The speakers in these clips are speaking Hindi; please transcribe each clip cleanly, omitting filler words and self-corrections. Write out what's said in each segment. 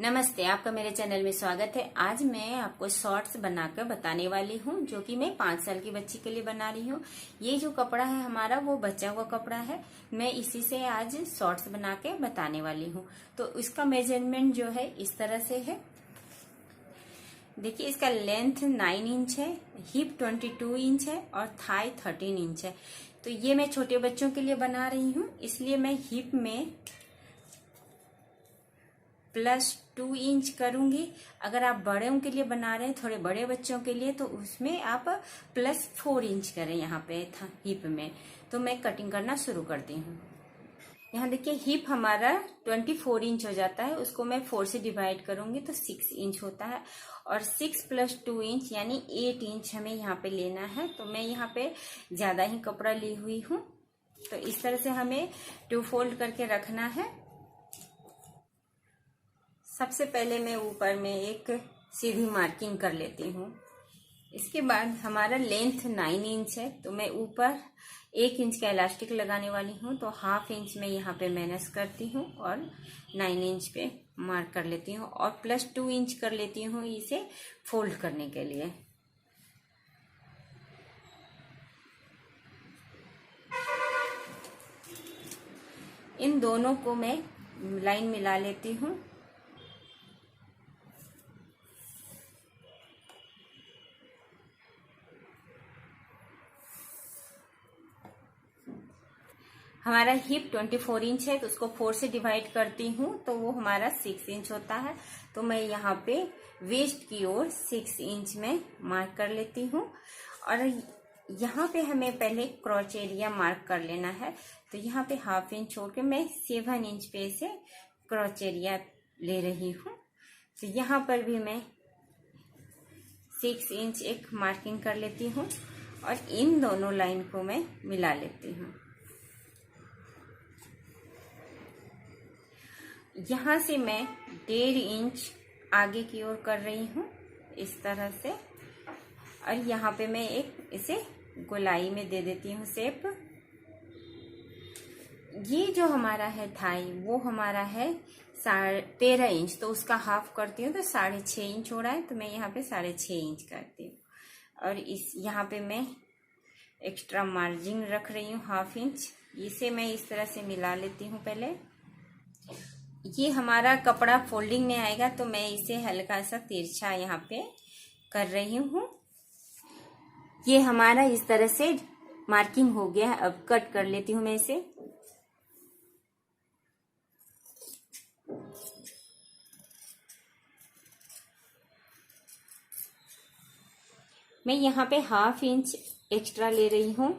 नमस्ते, आपका मेरे चैनल में स्वागत है। आज मैं आपको शॉर्ट्स बनाकर बताने वाली हूँ, जो कि मैं 5 साल की बच्ची के लिए बना रही हूँ। ये जो कपड़ा है हमारा, वो बचा हुआ कपड़ा है। मैं इसी से आज शॉर्ट्स बना के बताने वाली हूँ। तो इसका मेजरमेंट जो है इस तरह से है। देखिए, इसका लेंथ 9 इंच है, हिप 22 इंच है और थाई 13 इंच है। तो ये मैं छोटे बच्चों के लिए बना रही हूँ, इसलिए मैं हिप में +2 इंच करूंगी। अगर आप बड़ों के लिए बना रहे हैं, थोड़े बड़े बच्चों के लिए, तो उसमें आप +4 इंच करें यहाँ पे हिप में। तो मैं कटिंग करना शुरू करती हूँ। यहाँ देखिए, हिप हमारा 24 इंच हो जाता है, उसको मैं 4 से डिवाइड करूंगी तो 6 इंच होता है। और 6 + 2 इंच यानी 8 इंच हमें यहाँ पे लेना है। तो मैं यहाँ पे ज्यादा ही कपड़ा ली हुई हूँ। तो इस तरह से हमें 2 फोल्ड करके रखना है। सबसे पहले मैं ऊपर में एक सीधी मार्किंग कर लेती हूँ। इसके बाद हमारा लेंथ 9 इंच है, तो मैं ऊपर 1 इंच का इलास्टिक लगाने वाली हूँ। तो ½ इंच में यहाँ पे माइनस करती हूँ और 9 इंच पे मार्क कर लेती हूँ और +2 इंच कर लेती हूँ इसे फोल्ड करने के लिए। इन दोनों को मैं लाइन मिला लेती हूँ। हमारा हिप 24 इंच है, तो उसको 4 से डिवाइड करती हूँ तो वो हमारा 6 इंच होता है। तो मैं यहाँ पे वेस्ट की ओर 6 इंच में मार्क कर लेती हूँ। और यहाँ पे हमें पहले क्रॉच एरिया मार्क कर लेना है। तो यहाँ पे ½ इंच छोड़ के मैं 7 इंच पे से क्रॉच एरिया ले रही हूँ। तो यहाँ पर भी मैं 6 इंच एक मार्किंग कर लेती हूँ और इन दोनों लाइन को मैं मिला लेती हूँ। यहाँ से मैं 1.5 इंच आगे की ओर कर रही हूँ इस तरह से। और यहाँ पे मैं एक इसे गोलाई में दे देती हूँ शेप। ये जो हमारा है थाई, वो हमारा है 13 इंच, तो उसका हाफ करती हूँ तो 6.5 इंच हो रहा है। तो मैं यहाँ पे 6.5 इंच करती हूँ। और इस यहाँ पे मैं एक्स्ट्रा मार्जिन रख रही हूँ ½ इंच। इसे मैं इस तरह से मिला लेती हूँ पहले। ये हमारा कपड़ा फोल्डिंग में आएगा, तो मैं इसे हल्का सा तिरछा यहाँ पे कर रही हूँ। ये हमारा इस तरह से मार्किंग हो गया है। अब कट कर लेती हूँ मैं इसे। मैं यहाँ पे ½ इंच एक्स्ट्रा ले रही हूँ।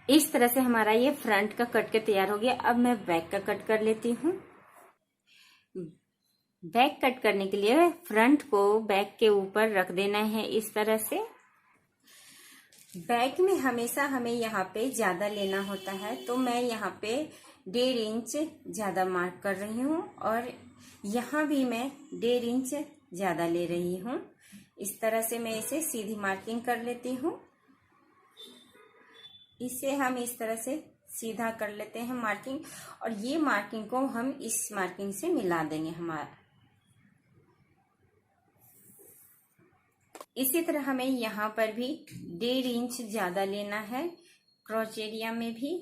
इस तरह से हमारा ये फ्रंट का कट के तैयार हो गया। अब मैं बैक का कट कर लेती हूँ। बैक कट करने के लिए फ्रंट को बैक के ऊपर रख देना है इस तरह से। बैक में हमेशा हमें यहाँ पे ज्यादा लेना होता है, तो मैं यहाँ पे 1.5 इंच ज्यादा मार्क कर रही हूँ और यहाँ भी मैं 1.5 इंच ज्यादा ले रही हूँ। इस तरह से मैं इसे सीधी मार्किंग कर लेती हूँ। इसे हम इस तरह से सीधा कर लेते हैं मार्किंग, और ये मार्किंग को हम इस मार्किंग से मिला देंगे हमारा। इसी तरह हमें यहाँ पर भी 1.5 इंच ज्यादा लेना है क्रॉच एरिया में भी।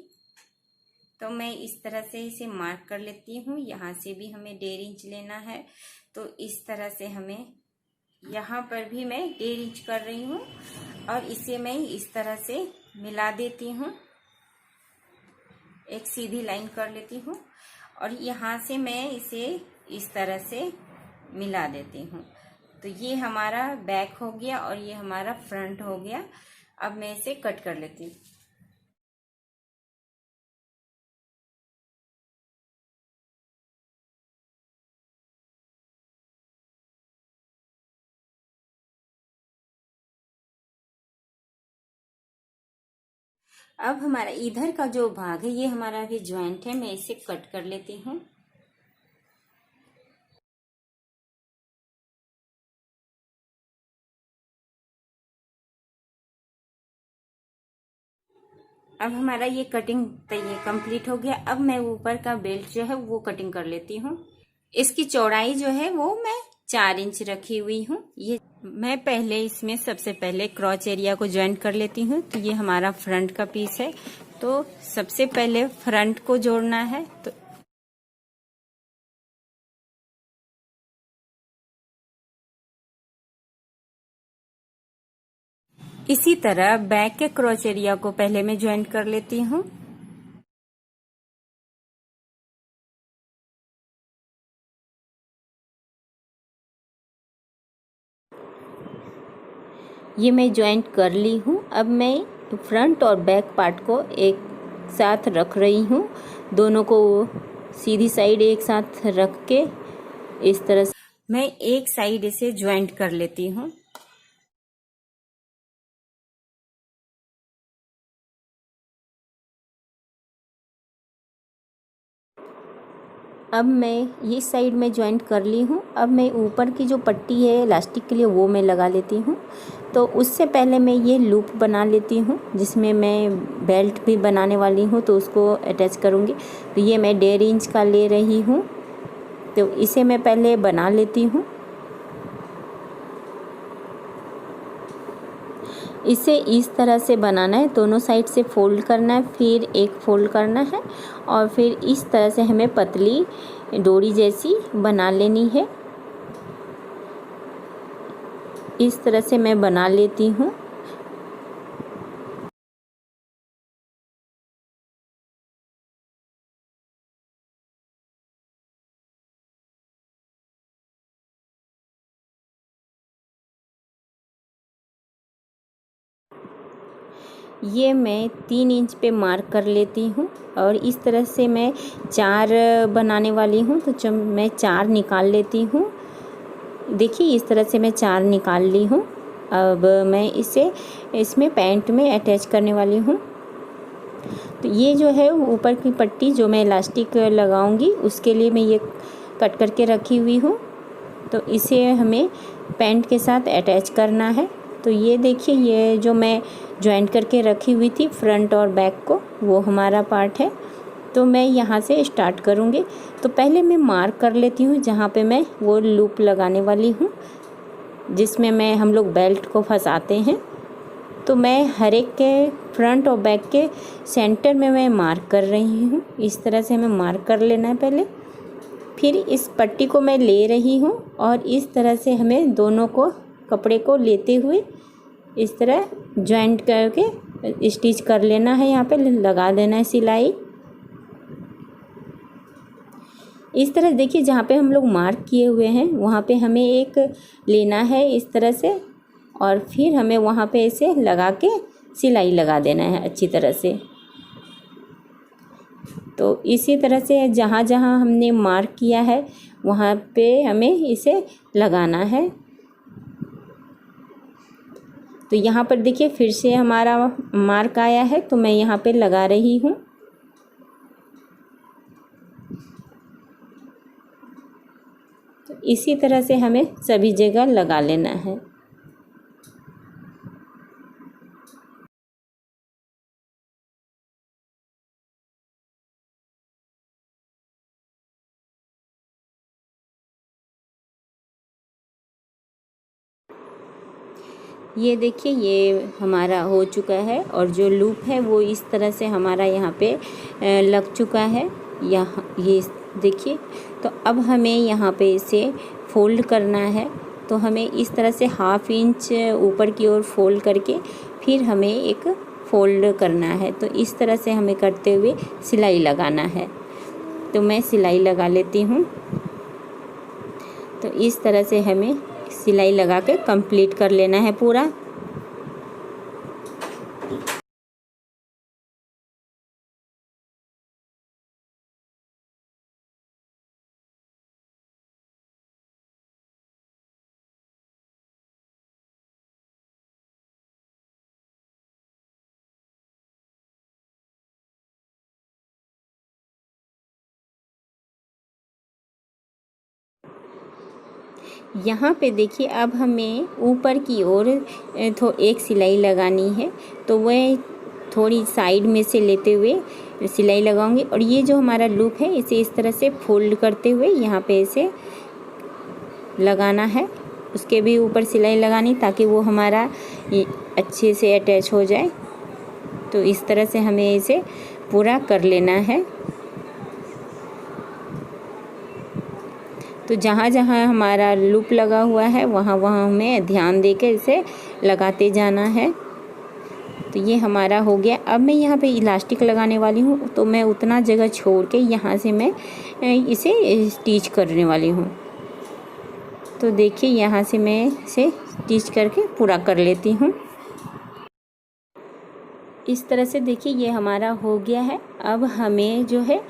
तो मैं इस तरह से इसे मार्क कर लेती हूँ। यहाँ से भी हमें 1.5 इंच लेना है। तो इस तरह से हमें यहाँ पर भी मैं 1.5 इंच कर रही हूँ और इसे मैं इस तरह से मिला देती हूँ। एक सीधी लाइन कर लेती हूँ और यहाँ से मैं इसे इस तरह से मिला देती हूँ। तो ये हमारा बैक हो गया और ये हमारा फ्रंट हो गया। अब मैं इसे कट कर लेती हूँ। अब हमारा इधर का जो भाग है, ये हमारा अभी ज्वाइंट है, मैं इसे कट कर लेती हूँ। अब हमारा ये कटिंग तैयार कंप्लीट हो गया। अब मैं ऊपर का बेल्ट जो है वो कटिंग कर लेती हूँ। इसकी चौड़ाई जो है वो मैं 4 इंच रखी हुई हूँ। ये मैं पहले इसमें सबसे पहले क्रॉच एरिया को ज्वाइंट कर लेती हूँ। तो ये हमारा फ्रंट का पीस है, तो सबसे पहले फ्रंट को जोड़ना है। तो इसी तरह बैक के क्रॉच एरिया को पहले मैं ज्वाइंट कर लेती हूँ। ये मैं ज्वाइंट कर ली हूँ। अब मैं फ्रंट और बैक पार्ट को एक साथ रख रही हूँ। दोनों को सीधी साइड एक साथ रख के इस तरह से मैं एक साइड इसे ज्वाइंट कर लेती हूँ। अब मैं ये साइड में ज्वाइंट कर ली हूँ। अब मैं ऊपर की जो पट्टी है इलास्टिक के लिए वो मैं लगा लेती हूँ। तो उससे पहले मैं ये लूप बना लेती हूँ जिसमें मैं बेल्ट भी बनाने वाली हूँ, तो उसको अटैच करूँगी। तो ये मैं 1.5 इंच का ले रही हूँ, तो इसे मैं पहले बना लेती हूँ। इसे इस तरह से बनाना है, दोनों साइड से फोल्ड करना है, फिर एक फोल्ड करना है और फिर इस तरह से हमें पतली डोरी जैसी बना लेनी है। इस तरह से मैं बना लेती हूँ। ये मैं 3 इंच पे मार्क कर लेती हूँ और इस तरह से मैं 4 बनाने वाली हूँ। तो जब मैं 4 निकाल लेती हूँ, देखिए इस तरह से मैं 4 निकाल ली हूँ। अब मैं इसे इसमें पैंट में अटैच करने वाली हूँ। तो ये जो है ऊपर की पट्टी जो मैं इलास्टिक लगाऊंगी उसके लिए मैं ये कट करके रखी हुई हूँ। तो इसे हमें पैंट के साथ अटैच करना है। तो ये देखिए, ये जो मैं जॉइंट करके रखी हुई थी फ्रंट और बैक को, वो हमारा पार्ट है। तो मैं यहाँ से स्टार्ट करूँगी। तो पहले मैं मार्क कर लेती हूँ जहाँ पे मैं वो लूप लगाने वाली हूँ जिसमें मैं हम लोग बेल्ट को फंसाते हैं। तो मैं हर एक के फ्रंट और बैक के सेंटर में मैं मार्क कर रही हूँ। इस तरह से हमें मार्क कर लेना है पहले। फिर इस पट्टी को मैं ले रही हूँ और इस तरह से हमें दोनों को कपड़े को लेते हुए इस तरह जॉइंट करके स्टिच कर लेना है। यहाँ पे लगा देना है सिलाई। इस तरह देखिए, जहाँ पे हम लोग मार्क किए हुए हैं वहाँ पे हमें एक लेना है इस तरह से, और फिर हमें वहाँ पे इसे लगा के सिलाई लगा देना है अच्छी तरह से। तो इसी तरह से जहाँ जहाँ हमने मार्क किया है वहाँ पे हमें इसे लगाना है। तो यहाँ पर देखिए फिर से हमारा मार्क आया है, तो मैं यहाँ पे लगा रही हूँ। तो इसी तरह से हमें सभी जगह लगा लेना है। ये देखिए, ये हमारा हो चुका है और जो लूप है वो इस तरह से हमारा यहाँ पे लग चुका है। यहाँ ये देखिए। तो अब हमें यहाँ पे इसे फोल्ड करना है। तो हमें इस तरह से 1/2 इंच ऊपर की ओर फोल्ड करके फिर हमें एक फोल्ड करना है। तो इस तरह से हमें करते हुए सिलाई लगाना है। तो मैं सिलाई लगा लेती हूँ। तो इस तरह से हमें सिलाई लगा के कंप्लीट कर लेना है पूरा। यहाँ पे देखिए, अब हमें ऊपर की ओर एक सिलाई लगानी है। तो वह थोड़ी साइड में से लेते हुए सिलाई लगाऊंगी। और ये जो हमारा लूप है इसे इस तरह से फोल्ड करते हुए यहाँ पे इसे लगाना है। उसके भी ऊपर सिलाई लगानी ताकि वो हमारा अच्छे से अटैच हो जाए। तो इस तरह से हमें इसे पूरा कर लेना है। तो जहाँ जहाँ हमारा लूप लगा हुआ है वहाँ वहाँ हमें ध्यान देकर इसे लगाते जाना है। तो ये हमारा हो गया। अब मैं यहाँ पे इलास्टिक लगाने वाली हूँ, तो मैं उतना जगह छोड़ के यहाँ से मैं इसे स्टिच करने वाली हूँ। तो देखिए यहाँ से मैं इसे स्टिच करके पूरा कर लेती हूँ। इस तरह से देखिए ये हमारा हो गया है। अब हमें जो है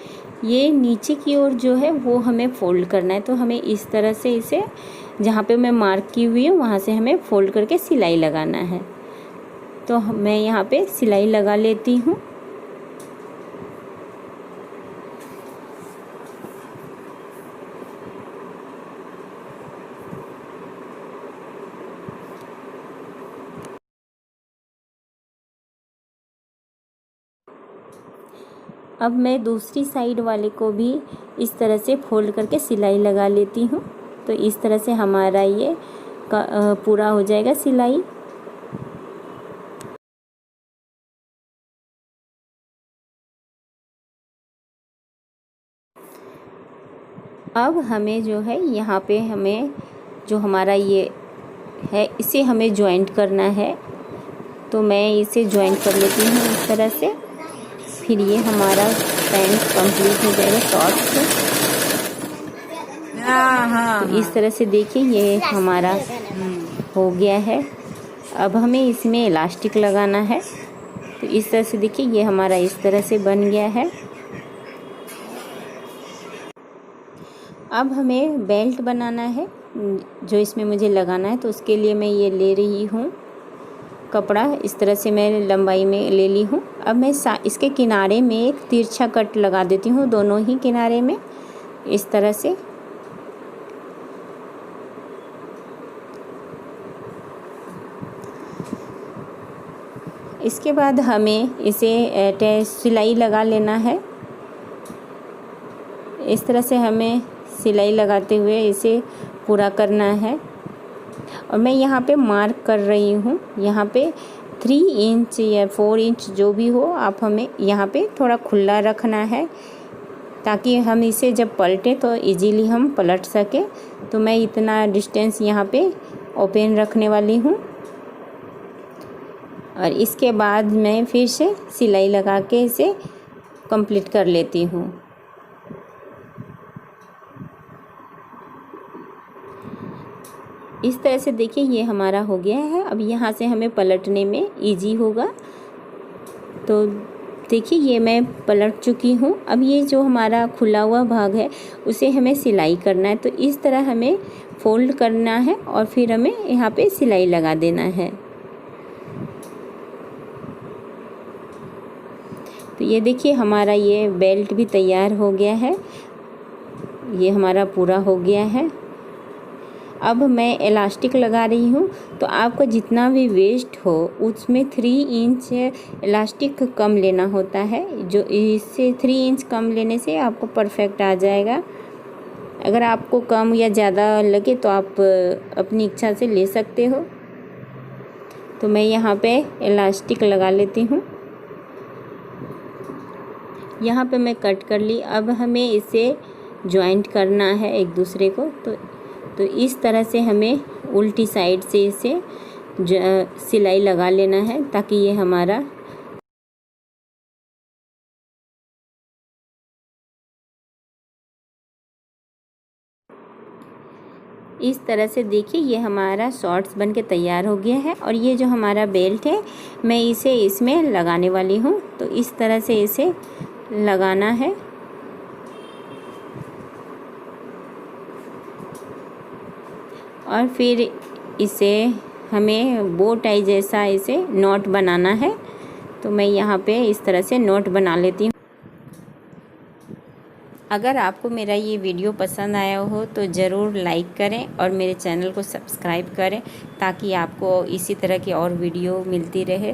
ये नीचे की ओर जो है वो हमें फ़ोल्ड करना है। तो हमें इस तरह से इसे जहाँ पे मैं मार्क की हुई हूँ वहाँ से हमें फ़ोल्ड करके सिलाई लगाना है। तो मैं यहाँ पे सिलाई लगा लेती हूँ। अब मैं दूसरी साइड वाले को भी इस तरह से फोल्ड करके सिलाई लगा लेती हूँ। तो इस तरह से हमारा ये पूरा हो जाएगा सिलाई। अब हमें जो है यहाँ पे हमें जो हमारा ये है इसे हमें जॉइंट करना है। तो मैं इसे जॉइंट कर लेती हूँ इस तरह से। फिर ये हमारा पैंट कंप्लीट हो जाएगा शॉर्ट से। तो इस तरह से देखिए ये हमारा हो गया है। अब हमें इसमें इलास्टिक लगाना है। तो इस तरह से देखिए ये हमारा इस तरह से बन गया है। अब हमें बेल्ट बनाना है जो इसमें मुझे लगाना है। तो उसके लिए मैं ये ले रही हूँ कपड़ा, इस तरह से मैं लंबाई में ले ली हूँ। अब मैं इसके किनारे में एक तिरछा कट लगा देती हूँ, दोनों ही किनारे में इस तरह से। इसके बाद हमें इसे सिलाई लगा लेना है। इस तरह से हमें सिलाई लगाते हुए इसे पूरा करना है। और मैं यहाँ पे मार्क कर रही हूँ, यहाँ पे 3 इंच या 4 इंच जो भी हो, आप हमें यहाँ पे थोड़ा खुला रखना है ताकि हम इसे जब पलटें तो इजीली हम पलट सकें। तो मैं इतना डिस्टेंस यहाँ पे ओपन रखने वाली हूँ। और इसके बाद मैं फिर से सिलाई लगा के इसे कंप्लीट कर लेती हूँ। इस तरह से देखिए ये हमारा हो गया है। अब यहाँ से हमें पलटने में इजी होगा। तो देखिए ये मैं पलट चुकी हूँ। अब ये जो हमारा खुला हुआ भाग है उसे हमें सिलाई करना है। तो इस तरह हमें फोल्ड करना है और फिर हमें यहाँ पे सिलाई लगा देना है। तो ये देखिए हमारा ये बेल्ट भी तैयार हो गया है। ये हमारा पूरा हो गया है। अब मैं इलास्टिक लगा रही हूँ। तो आपका जितना भी वेस्ट हो उसमें 3 इंच इलास्टिक कम लेना होता है। जो इससे 3 इंच कम लेने से आपको परफेक्ट आ जाएगा। अगर आपको कम या ज़्यादा लगे तो आप अपनी इच्छा से ले सकते हो। तो मैं यहाँ पे इलास्टिक लगा लेती हूँ। यहाँ पे मैं कट कर ली। अब हमें इसे जॉइंट करना है एक दूसरे को। तो इस तरह से हमें उल्टी साइड से इसे सिलाई लगा लेना है ताकि ये हमारा इस तरह से देखिए ये हमारा शॉर्ट्स बन के तैयार हो गया है। और ये जो हमारा बेल्ट है मैं इसे इसमें लगाने वाली हूँ। तो इस तरह से इसे लगाना है। और फिर इसे हमें बो टाई जैसा इसे नॉट बनाना है। तो मैं यहाँ पे इस तरह से नॉट बना लेती हूँ। अगर आपको मेरा ये वीडियो पसंद आया हो तो ज़रूर लाइक करें और मेरे चैनल को सब्सक्राइब करें ताकि आपको इसी तरह की और वीडियो मिलती रहे।